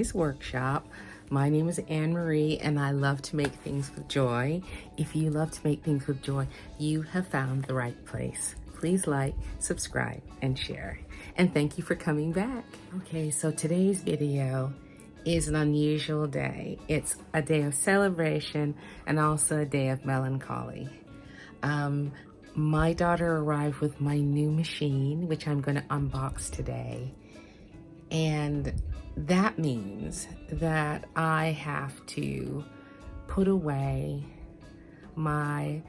Anne-Marie's Workshop. My name is Anne-Marie and I love to make things with joy. If you love to make things with joy, you have found the right place. Please like, subscribe, and share. And thank you for coming back. Okay, so today's video is an unusual day. It's a day of celebration and also a day of melancholy. My daughter arrived with my new machine, which I'm going to unbox today. And that means that I have to put away my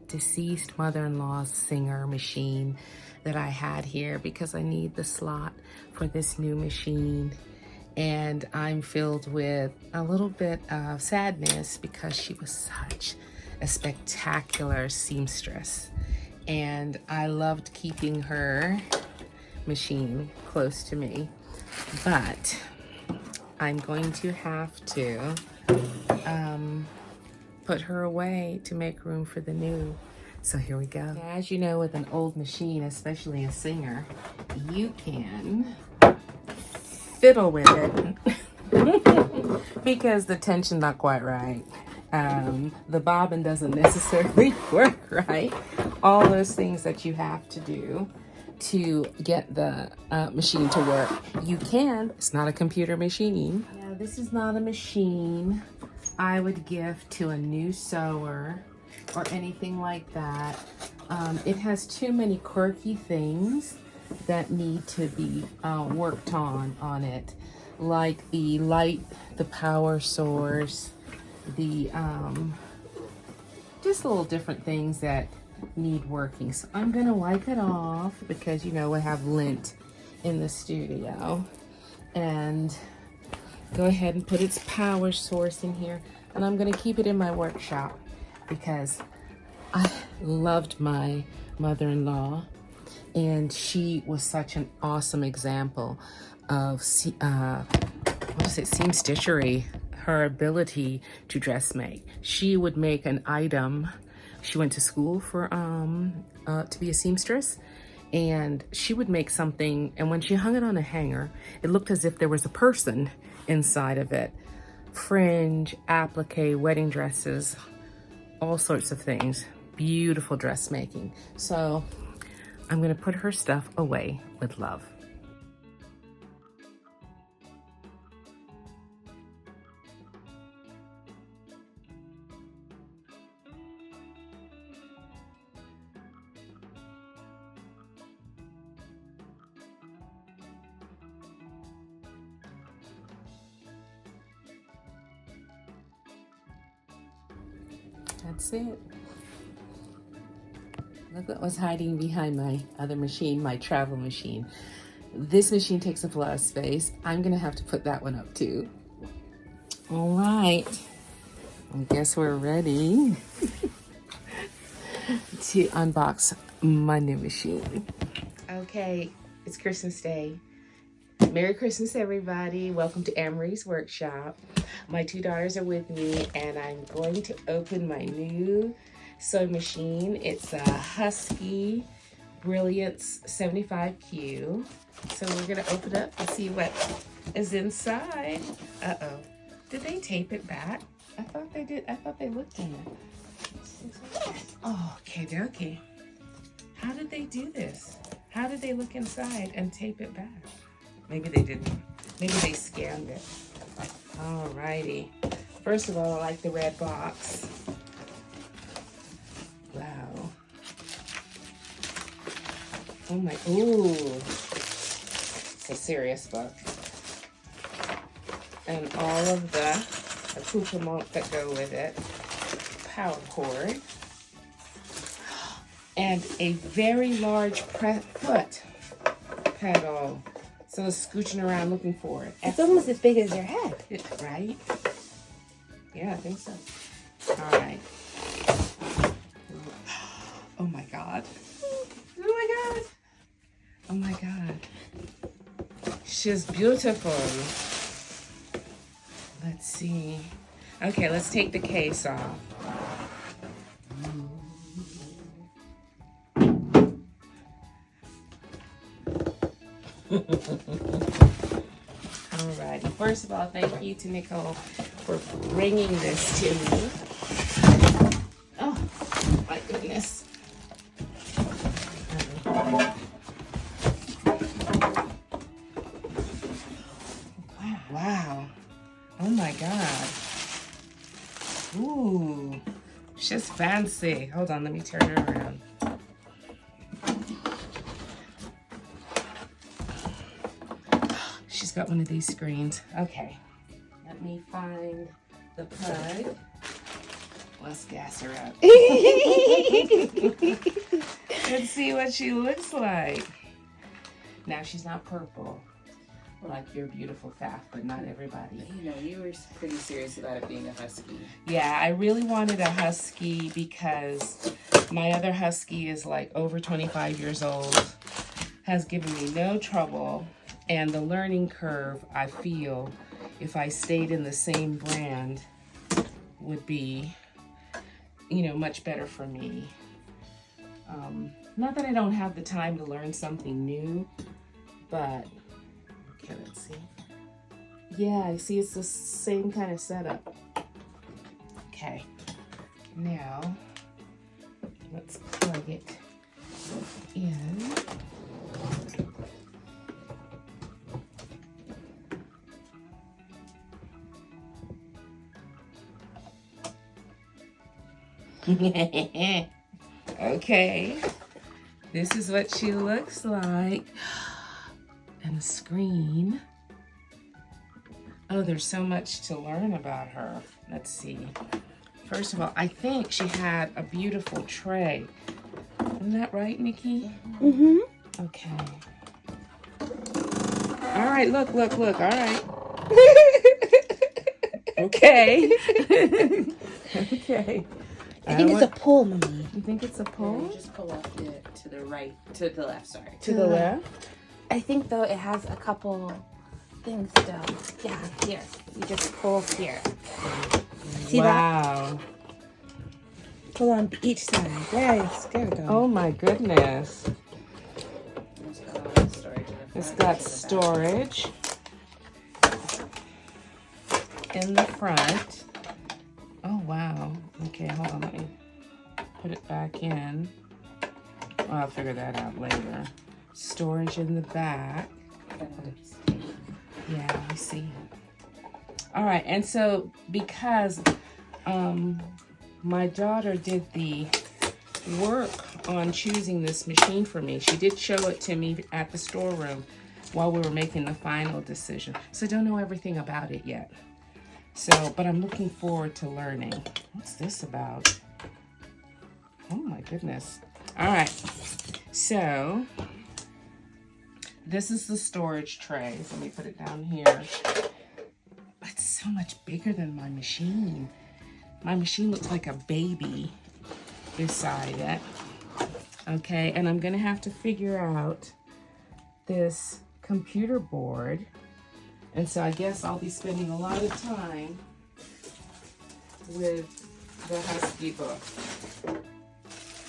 deceased mother-in-law's Singer machine that I had here because I need the slot for this new machine. And I'm filled with a little bit of sadness because she was such a spectacular seamstress. And I loved keeping her machine close to me. But I'm going to have to put her away to make room for the new. So here we go. As you know, with an old machine, especially a Singer, you can fiddle with it because the tension's not quite right. The bobbin doesn't necessarily work right. All those things that you have to do to get the machine to work. You can. It's not a computer machine. Yeah, this is not a machine I would give to a new sewer or anything like that. It has too many quirky things that need to be worked on it, like the light, the power source, the just little different things that need working. So I'm gonna wipe it off because you know we have lint in the studio, and go ahead and put its power source in here, and I'm gonna keep it in my workshop because I loved my mother-in-law and she was such an awesome example of seamstitchery, her ability to dressmake. She would make an item. She went to school for to be a seamstress, and she would make something, and when she hung it on a hanger, it looked as if there was a person inside of it. Fringe, applique, wedding dresses, all sorts of things. Beautiful dressmaking. So I'm gonna put her stuff away with love. That's it. Look what was hiding behind my other machine, my travel machine. This machine takes up a lot of space. I'm gonna have to put that one up too. All right, I guess we're ready to unbox my new machine. Okay, it's Christmas Day. Merry Christmas, everybody. Welcome to Anne-Marie's Workshop. My two daughters are with me, and I'm going to open my new sewing machine. It's a Husky Brilliance 75Q. So we're gonna open it up and see what is inside. Uh-oh. Did they tape it back? I thought they did. I thought they looked in it. Oh, okay. How did they do this? How did they look inside and tape it back? Maybe they didn't. Maybe they scanned it. Alrighty. First of all, I like the red box. Wow. Oh my, ooh. It's a serious book. And all of the accoutrements that go with it. Power cord. And a very large foot pedal. So it's scooching around looking for it. It's almost as big as your head. Right? Yeah, I think so. All right. Oh my God. Oh my God. Oh my God. She's beautiful. Let's see. Okay, let's take the case off. Alrighty. First of all, thank you to Nicole for bringing this to me. Oh, my goodness. Wow. Oh my God. Ooh. She's fancy. Hold on, let me turn her around. She's got one of these screens. Okay. Let me find the plug. Let's gas her up. Let's see what she looks like. Now, she's not purple like your beautiful Pfaff, but not everybody. You know, you were pretty serious about it being a husky. Yeah, I really wanted a husky because my other husky is like over 25 years old, has given me no trouble, and the learning curve, I feel, if I stayed in the same brand, would be, you know, much better for me. Not that I don't have the time to learn something new, but okay, let's see. Yeah, I see it's the same kind of setup. Okay, now let's plug it in. Okay, this is what she looks like. And the screen. Oh, there's so much to learn about her. Let's see. First of all, I think she had a beautiful tray. Isn't that right, Nikki? Mm-hmm. Okay. All right, look. All right. Okay. Okay. I think it's a pull, Mommy. You think it's a pull? Yeah, just pull off to the right, to the left, sorry. To the left? I think, though, it has a couple things still. Yeah, here. You just pull here. See wow. that? Pull on each side. Yes, there we go. Oh my goodness. It's got storage in the front, It's got storage in the front. Oh wow. Okay, hold on. Let me put it back in. Oh, I'll figure that out later. Storage in the back. Yeah, I see. All right, and so because my daughter did the work on choosing this machine for me, she did show it to me at the storeroom while we were making the final decision. So I don't know everything about it yet. So, but I'm looking forward to learning. What's this about? Oh my goodness. All right, so this is the storage tray. So let me put it down here. It's so much bigger than my machine. My machine looks like a baby beside it. Okay, and I'm gonna have to figure out this computer board. And so I guess I'll be spending a lot of time with the Husky book.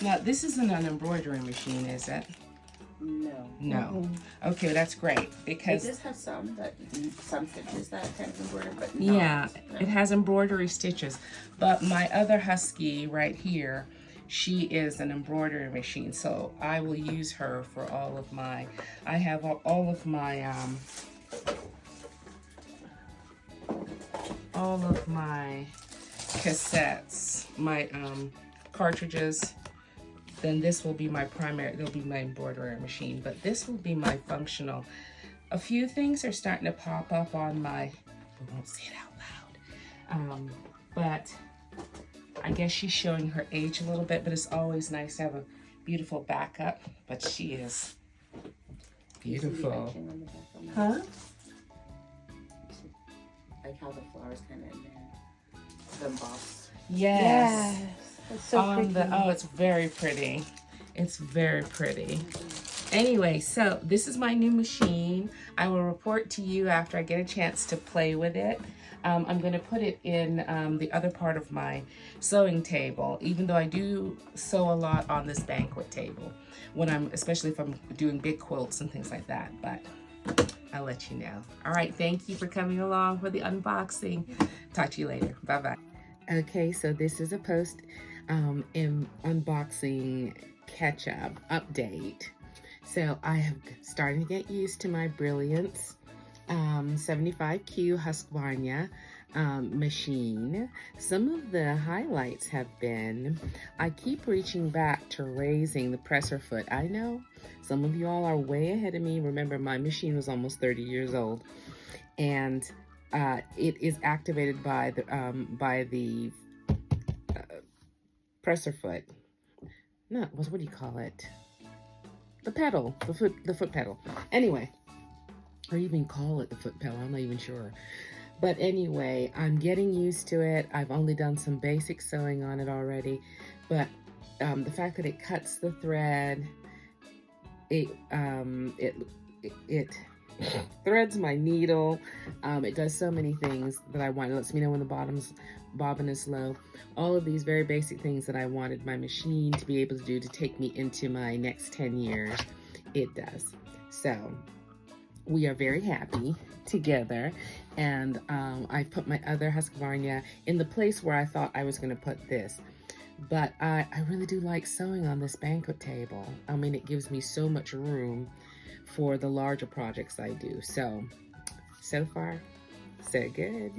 Now, this isn't an embroidery machine, is it? No. No. Okay, that's great because It does have some stitches that kind of embroidered, but not. yeah, No. it has embroidery stitches. But my other Husky right here, she is an embroidery machine, so I will use her for all of my. I have all of my cassettes, my cartridges. Then this will be my primary, it'll be my embroidery machine, but this will be my functional. A few things are starting to pop up on my, I won't say it out loud, but I guess she's showing her age a little bit, but it's always nice to have a beautiful backup, but she is beautiful. Huh? Like how the flowers kind of in there. The embossed. Yes. It's so pretty. Oh, it's very pretty. It's very pretty. Anyway, so this is my new machine. I will report to you after I get a chance to play with it. I'm going to put it in the other part of my sewing table, even though I do sew a lot on this banquet table, when especially if I'm doing big quilts and things like that. But I'll let you know. All right, thank you for coming along for the unboxing. Talk to you later. Bye-bye. Okay, so this is a post in unboxing catch-up update. So I have started to get used to my Brilliance 75Q Husqvarna machine. Some of the highlights have been, I keep reaching back to raising the presser foot. I know some of you all are way ahead of me. Remember, my machine was almost 30 years old, and it is activated by the presser foot. No, what do you call it? The pedal, the foot pedal. Anyway, or even call it the foot pedal, I'm not even sure. But anyway, I'm getting used to it. I've only done some basic sewing on it already, but the fact that it cuts the thread, it threads my needle. It does so many things that I want. It lets me know when the bobbin is low. All of these very basic things that I wanted my machine to be able to do to take me into my next 10 years, it does. So we are very happy together, and I put my other Husqvarna in the place where I thought I was going to put this. But I really do like sewing on this banquet table. I mean, it gives me so much room for the larger projects I do. So far, so good.